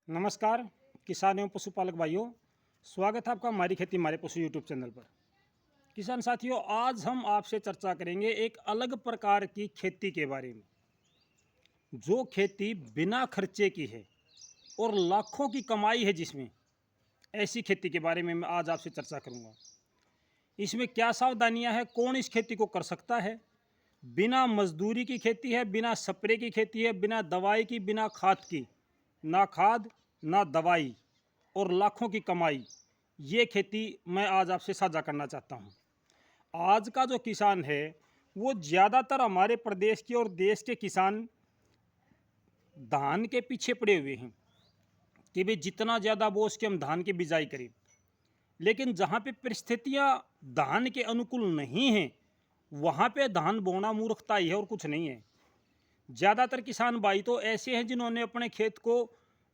नमस्कार किसान एवं पशुपालक भाइयों, स्वागत है आपका हमारी खेती हमारे पशु यूट्यूब चैनल पर। किसान साथियों, आज हम आपसे चर्चा करेंगे एक अलग प्रकार की खेती के बारे में, जो खेती बिना खर्चे की है और लाखों की कमाई है जिसमें। ऐसी खेती के बारे में मैं आज आपसे चर्चा करूंगा। इसमें क्या सावधानियां हैं, कौन इस खेती को कर सकता है। बिना मजदूरी की खेती है, बिना स्प्रे की खेती है, बिना दवाई की, बिना खाद की, ना खाद ना दवाई और लाखों की कमाई। ये खेती मैं आज आपसे साझा करना चाहता हूँ। आज का जो किसान है वो ज़्यादातर हमारे प्रदेश के और देश के किसान धान के पीछे पड़े हुए हैं कि भाई जितना ज़्यादा वो उसके हम धान की बिजाई करें। लेकिन जहाँ पे परिस्थितियाँ धान के अनुकूल नहीं हैं, वहाँ पे धान बोना मूर्खता ही है और कुछ नहीं है। ज़्यादातर किसान भाई तो ऐसे हैं जिन्होंने अपने खेत को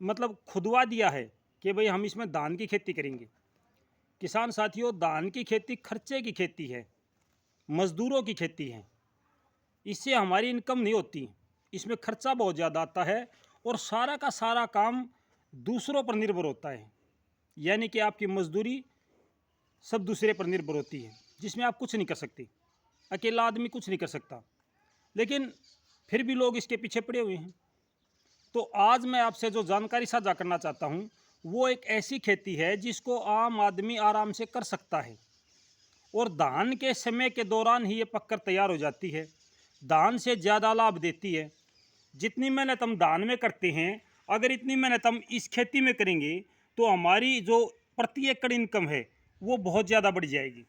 मतलब खुदवा दिया है कि भाई हम इसमें धान की खेती करेंगे। किसान साथियों, धान की खेती खर्चे की खेती है, मजदूरों की खेती है। इससे हमारी इनकम नहीं होती, इसमें खर्चा बहुत ज़्यादा आता है और सारा का सारा काम दूसरों पर निर्भर होता है। यानी कि आपकी मजदूरी सब दूसरे पर निर्भर होती है, जिसमें आप कुछ नहीं कर सकते, अकेला आदमी कुछ नहीं कर सकता। लेकिन फिर भी लोग इसके पीछे पड़े हुए हैं। तो आज मैं आपसे जो जानकारी साझा करना चाहता हूँ वो एक ऐसी खेती है जिसको आम आदमी आराम से कर सकता है और धान के समय के दौरान ही ये पककर तैयार हो जाती है। धान से ज़्यादा लाभ देती है। जितनी मेहनत हम धान में करते हैं, अगर इतनी मेहनत हम इस खेती में करेंगे तो हमारी जो प्रति एकड़ इनकम है वो बहुत ज़्यादा बढ़ जाएगी।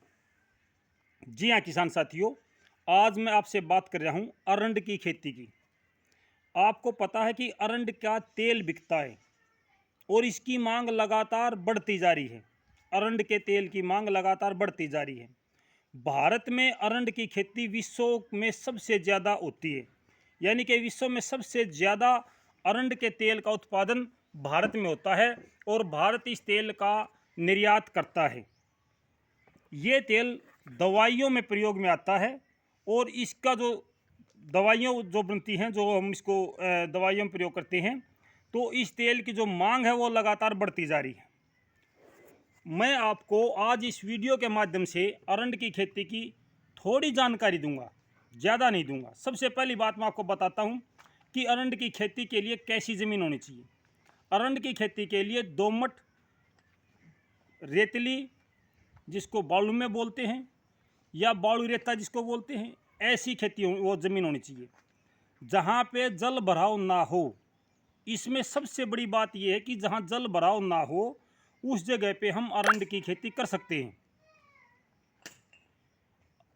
जी हाँ किसान साथियों, आज मैं आपसे बात कर रहा हूँ अरंड की खेती की। आपको पता है कि अरंड का तेल बिकता है और इसकी मांग लगातार बढ़ती जा रही है। अरंड के तेल की मांग लगातार बढ़ती जा रही है। भारत में अरंड की खेती विश्व में सबसे ज़्यादा होती है, यानी कि विश्व में सबसे ज़्यादा अरंड के तेल का उत्पादन भारत में होता है और भारत इस तेल का निर्यात करता है। ये तेल दवाइयों में प्रयोग में आता है और इसका जो दवाइयाँ जो बनती हैं, जो हम इसको दवाइयों में प्रयोग करते हैं, तो इस तेल की जो मांग है वो लगातार बढ़ती जा रही है। मैं आपको आज इस वीडियो के माध्यम से अरंड की खेती की थोड़ी जानकारी दूंगा, ज़्यादा नहीं दूंगा। सबसे पहली बात मैं आपको बताता हूं कि अरंड की खेती के लिए कैसी ज़मीन होनी चाहिए। अरंड की खेती के लिए दोमट, रेतली जिसको बालू में बोलते हैं या बालू रेता जिसको बोलते हैं, ऐसी खेती वो ज़मीन होनी चाहिए जहाँ पे जल भराव ना हो। इसमें सबसे बड़ी बात यह है कि जहाँ जल भराव ना हो उस जगह पे हम अरंड की खेती कर सकते हैं।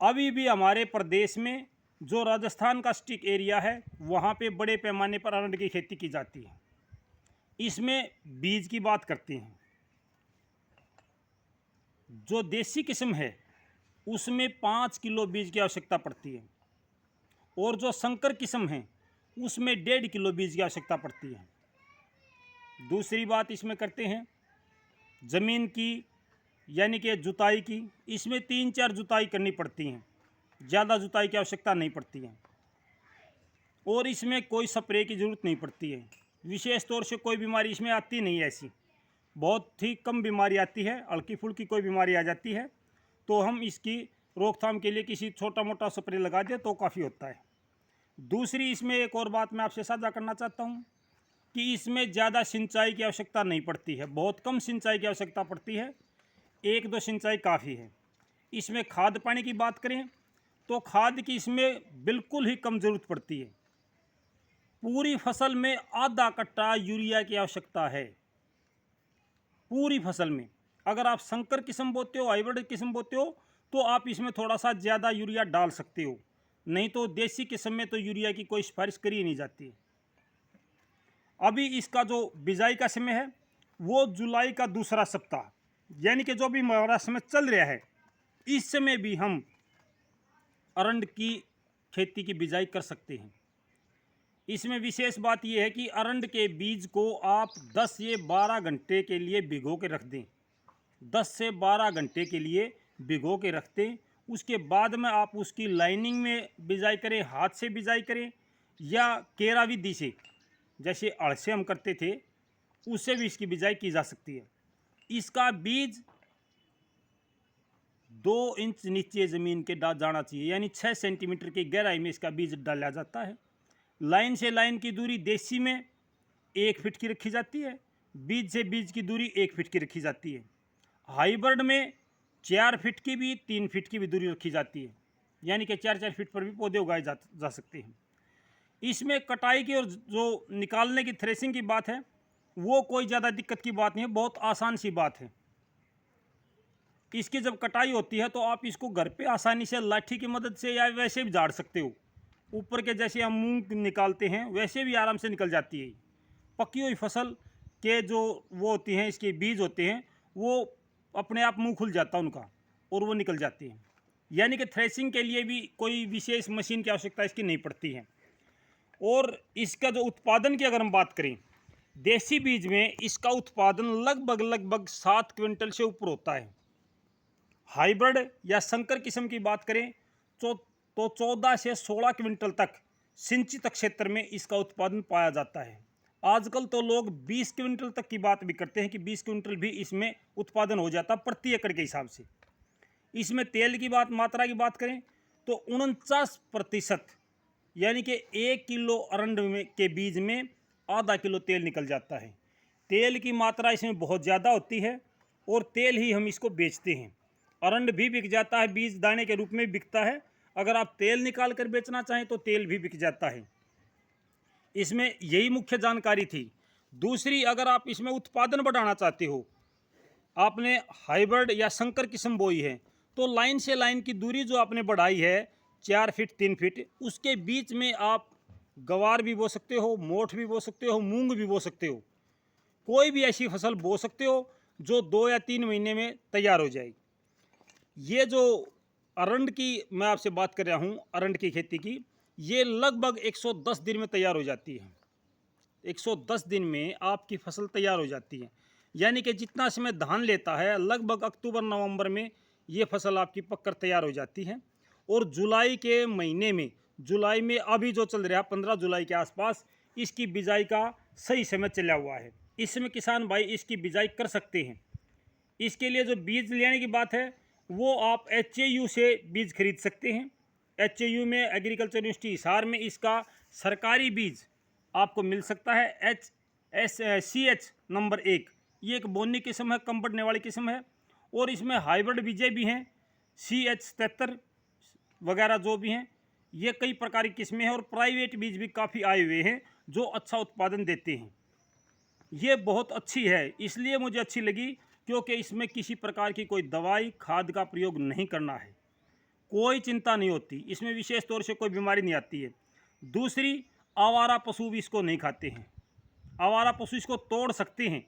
अभी भी हमारे प्रदेश में जो राजस्थान का स्टिक एरिया है वहाँ पे बड़े पैमाने पर अरंड की खेती की जाती है। इसमें बीज की बात करते हैं, जो देसी किस्म है उसमें 5 किलो बीज की आवश्यकता पड़ती है और जो संकर किस्म है उसमें 1.5 किलो बीज की आवश्यकता पड़ती है। दूसरी बात इसमें करते हैं ज़मीन की, यानी कि जुताई की। इसमें 3-4 जुताई करनी पड़ती हैं, ज़्यादा जुताई की आवश्यकता नहीं पड़ती है और इसमें कोई स्प्रे की ज़रूरत नहीं पड़ती है। विशेष तौर से कोई बीमारी इसमें आती नहीं है, ऐसी बहुत ही कम बीमारी आती है। हल्की फुल्की कोई बीमारी आ जाती है तो हम इसकी रोकथाम के लिए किसी छोटा मोटा स्प्रे लगा दें तो काफ़ी होता है। दूसरी इसमें एक और बात मैं आपसे साझा करना चाहता हूँ कि इसमें ज़्यादा सिंचाई की आवश्यकता नहीं पड़ती है, बहुत कम सिंचाई की आवश्यकता पड़ती है, 1-2 सिंचाई काफ़ी है। इसमें खाद पानी की बात करें तो खाद की इसमें बिल्कुल ही कम ज़रूरत पड़ती है। पूरी फसल में आधा कट्टा यूरिया की आवश्यकता है, पूरी फसल में। अगर आप संकर किस्म बोते हो, हाइब्रिड किस्म बोते हो, तो आप इसमें थोड़ा सा ज़्यादा यूरिया डाल सकते हो, नहीं तो देसी किस्म में तो यूरिया की कोई सिफारिश करी नहीं जाती। अभी इसका जो बिजाई का समय है वो जुलाई का दूसरा सप्ताह, यानी कि जो भी हमारा समय चल रहा है, इस समय भी हम अरंड की खेती की बिजाई कर सकते हैं। इसमें विशेष बात यह है कि अरंड के बीज को आप 10 से 12 घंटे के लिए भिगो के रख दें, 10 से 12 घंटे के लिए भिगो के रख दें। उसके बाद में आप उसकी लाइनिंग में बिजाई करें, हाथ से बिजाई करें या केरा विधि से, जैसे अड़ से हम करते थे उससे भी इसकी बिजाई की जा सकती है। इसका बीज 2 इंच नीचे ज़मीन के जाना चाहिए, यानी 6 सेंटीमीटर की गहराई में इसका बीज डाला जाता है। लाइन से लाइन की दूरी देसी में 1 फीट की रखी जाती है, बीज से बीज की दूरी 1 फीट की रखी जाती है। हाइब्रिड में 4 फीट की भी 3 फीट की भी दूरी रखी जाती है, यानी कि 4-4 फीट पर भी पौधे उगाए जा सकते हैं। इसमें कटाई की और जो निकालने की थ्रेसिंग की बात है, वो कोई ज़्यादा दिक्कत की बात नहीं है, बहुत आसान सी बात है। इसकी जब कटाई होती है तो आप इसको घर पे आसानी से लाठी की मदद से या वैसे भी झाड़ सकते हो। ऊपर के जैसे हम मूंग निकालते हैं वैसे भी आराम से निकल जाती है। पकी हुई फसल के जो वो होती हैं, इसके बीज होते हैं, वो अपने आप मुंह खुल जाता है उनका और वो निकल जाती हैं। यानी कि थ्रेसिंग के लिए भी कोई विशेष मशीन की आवश्यकता इसकी नहीं पड़ती है। और इसका जो उत्पादन की अगर हम बात करें, देसी बीज में इसका उत्पादन लगभग 7 क्विंटल से ऊपर होता है। हाइब्रिड या संकर किस्म की बात करें तो 14 से 16 क्विंटल तक सिंचित क्षेत्र में इसका उत्पादन पाया जाता है। आजकल तो लोग 20 क्विंटल तक की बात भी करते हैं कि 20 क्विंटल भी इसमें उत्पादन हो जाता प्रति एकड़ के हिसाब से। इसमें तेल की मात्रा की बात करें तो 49%, यानी कि 1 किलो अरंड के बीज में आधा किलो तेल निकल जाता है। तेल की मात्रा इसमें बहुत ज़्यादा होती है और तेल ही हम इसको बेचते हैं। अरंड भी बिक जाता है, बीज दाने के रूप में बिकता है। अगर आप तेल निकाल कर बेचना चाहें तो तेल भी बिक जाता है। इसमें यही मुख्य जानकारी थी। दूसरी, अगर आप इसमें उत्पादन बढ़ाना चाहते हो, आपने हाइब्रिड या संकर किस्म बोई है, तो लाइन से लाइन की दूरी जो आपने बढ़ाई है 4 फीट 3 फीट, उसके बीच में आप गवार भी बो सकते हो, मोठ भी बो सकते हो, मूंग भी बो सकते हो। कोई भी ऐसी फसल बो सकते हो जो 2 या 3 महीने में तैयार हो जाएगी। ये जो अरंड की मैं आपसे बात कर रहा हूँ, अरंड की खेती की, ये लगभग 110 दिन में तैयार हो जाती है। 110 दिन में आपकी फसल तैयार हो जाती है, यानी कि जितना समय धान लेता है लगभग अक्टूबर नवंबर में ये फसल आपकी पककर तैयार हो जाती है। और जुलाई के महीने में, जुलाई में अभी जो चल रहा है 15 जुलाई के आसपास, इसकी बिजाई का सही समय चला हुआ है। इसमें किसान भाई इसकी बिजाई कर सकते हैं। इसके लिए जो बीज लेने की बात है वो आप HAU से बीज खरीद सकते हैं। HAU में, एग्रीकल्चर यूनिवर्सिटी हिसार में, इसका सरकारी बीज आपको मिल सकता है। CH नंबर 1, ये एक बोनी किस्म है, कम बढ़ने वाली किस्म है। और इसमें हाइब्रिड बीजें भी हैं, CH 73 वगैरह जो भी हैं, ये कई प्रकार की किस्में हैं। और प्राइवेट बीज भी काफ़ी आए हुए हैं जो अच्छा उत्पादन देते हैं। ये बहुत अच्छी है, इसलिए मुझे अच्छी लगी क्योंकि इसमें किसी प्रकार की कोई दवाई खाद का प्रयोग नहीं करना है, कोई चिंता नहीं होती, इसमें विशेष तौर से कोई बीमारी नहीं आती है। दूसरी, आवारा पशु भी इसको नहीं खाते हैं। आवारा पशु इसको तोड़ सकते हैं,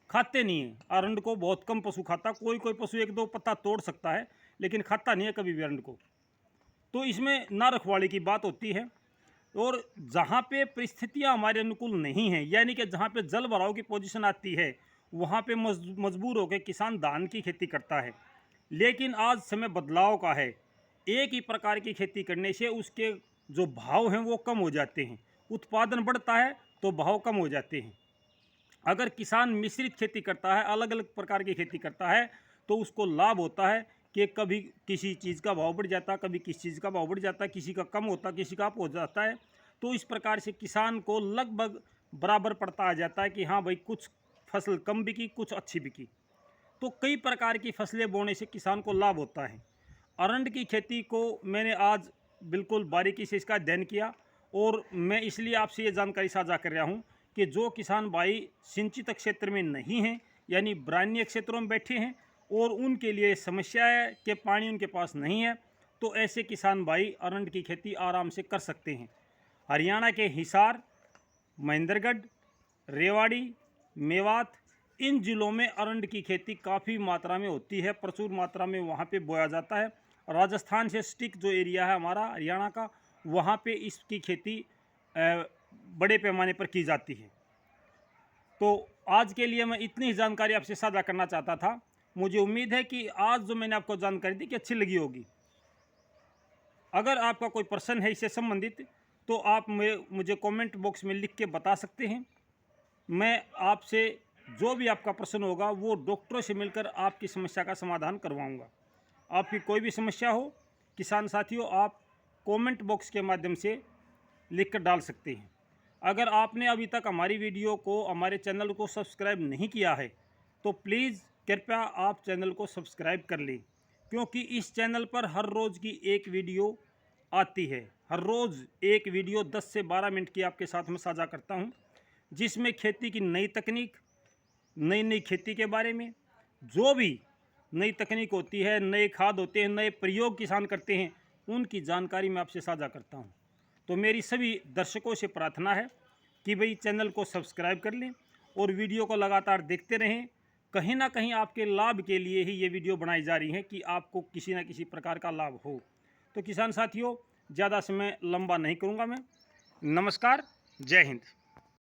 खाते नहीं हैं। अरंड को बहुत कम पशु खाता, कोई पशु 1-2 पत्ता तोड़ सकता है, लेकिन खाता नहीं है कभी भी अरंड को। तो इसमें ना रखवाली की बात होती है। और जहाँ पे परिस्थितियाँ हमारे अनुकूल नहीं हैं, यानी कि जहाँ पे जल भराव की पोजीशन आती है, वहाँ पे मजबूर होकर किसान धान की खेती करता है। लेकिन आज समय बदलाव का है, एक ही प्रकार की खेती करने से उसके जो भाव हैं वो कम हो जाते हैं, उत्पादन बढ़ता है तो भाव कम हो जाते हैं। अगर किसान मिश्रित खेती करता है, अलग अलग प्रकार की खेती करता है, तो उसको लाभ होता है कि कभी किसी चीज़ का भाव बढ़ जाता है, कभी किसी चीज़ का भाव बढ़ जाता है, किसी का कम होता है, किसी का अप हो जाता है। तो इस प्रकार से किसान को लगभग बराबर पड़ता आ जाता है कि हाँ भाई, कुछ फसल कम बिकी, कुछ अच्छी बिकी। तो कई प्रकार की फसलें बोने से किसान को लाभ होता है। अरंड की खेती को मैंने आज बिल्कुल बारीकी से इसका अध्ययन किया और मैं इसलिए आपसे ये जानकारी साझा कर रहा हूँ कि जो किसान भाई सिंचित क्षेत्र में नहीं हैं, यानी ब्रान्य क्षेत्रों में बैठे हैं और उनके लिए समस्या है कि पानी उनके पास नहीं है, तो ऐसे किसान भाई अरंड की खेती आराम से कर सकते हैं। हरियाणा के हिसार, महेंद्रगढ़, रेवाड़ी, मेवात, इन जिलों में अरंड की खेती काफ़ी मात्रा में होती है, प्रचुर मात्रा में वहाँ पे बोया जाता है। राजस्थान से स्टिक जो एरिया है हमारा हरियाणा का, वहाँ पे इसकी खेती बड़े पैमाने पर की जाती है। तो आज के लिए मैं इतनी ही जानकारी आपसे साझा करना चाहता था। मुझे उम्मीद है कि आज जो मैंने आपको जानकारी दी कि अच्छी लगी होगी। अगर आपका कोई प्रश्न है इससे संबंधित तो आप मुझे कमेंट बॉक्स में लिख के बता सकते हैं। मैं आपसे जो भी आपका प्रश्न होगा वो डॉक्टरों से मिलकर आपकी समस्या का समाधान करवाऊंगा। आपकी कोई भी समस्या हो किसान साथियों, आप कमेंट बॉक्स के माध्यम से लिख कर डाल सकते हैं। अगर आपने अभी तक हमारी वीडियो को, हमारे चैनल को सब्सक्राइब नहीं किया है तो प्लीज़ कृपया आप चैनल को सब्सक्राइब कर लें, क्योंकि इस चैनल पर हर रोज़ की एक वीडियो आती है। हर रोज़ एक वीडियो 10 से 12 मिनट की आपके साथ में साझा करता हूं, जिसमें खेती की नई तकनीक, नई नई खेती के बारे में, जो भी नई तकनीक होती है, नए खाद होते हैं, नए प्रयोग किसान करते हैं, उनकी जानकारी मैं आपसे साझा करता हूं। तो मेरी सभी दर्शकों से प्रार्थना है कि भाई चैनल को सब्सक्राइब कर लें और वीडियो को लगातार देखते रहें। कहीं ना कहीं आपके लाभ के लिए ही ये वीडियो बनाई जा रही है कि आपको किसी न किसी प्रकार का लाभ हो। तो किसान साथियों, ज़्यादा समय लंबा नहीं करूँगा मैं। नमस्कार, जय हिंद।